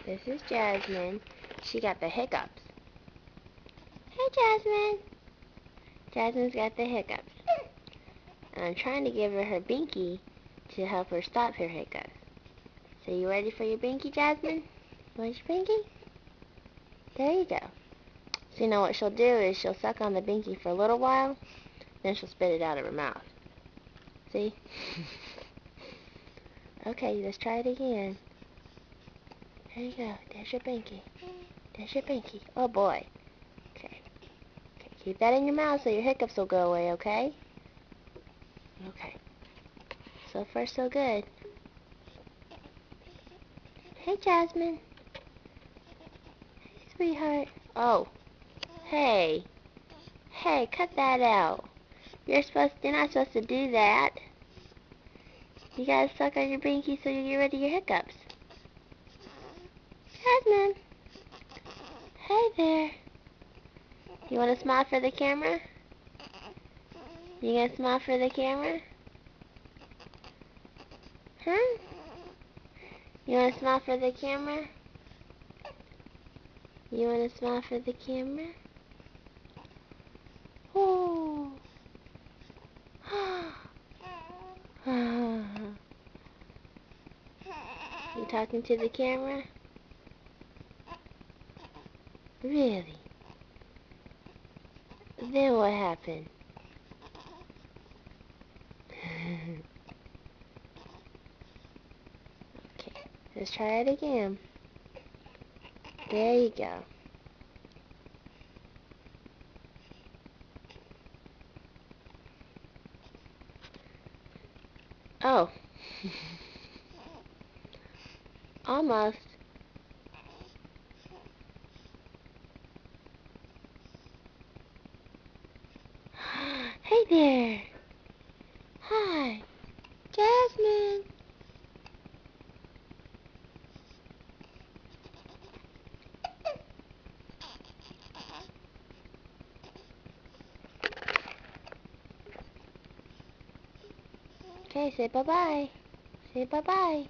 This is Jasmine. She got the hiccups. Hey, Jasmine. Jasmine's got the hiccups. And I'm trying to give her her binky to help her stop her hiccups. So you ready for your binky, Jasmine? You want your binky? There you go. So you know what she'll do is she'll suck on the binky for a little while, then she'll spit it out of her mouth. See? Okay, let's try it again. There you go. There's your binky. There's your binky. Oh boy. Okay. Okay, keep that in your mouth so your hiccups will go away, okay? Okay. So far, so good. Hey, Jasmine. Hey, sweetheart. Oh. Hey. Hey, cut that out. You're not supposed to do that. You gotta suck on your binky so you get rid of your hiccups. Jasmine. Hey there. You wanna smile for the camera? You gonna smile for the camera? Huh? You wanna smile for the camera? You wanna smile for the camera? Oh. You talking to the camera? Really? Then what happened? Okay, let's try it again. There you go. Oh. Almost. Hey there. Hi. Jasmine. Okay, say bye-bye. Say bye-bye.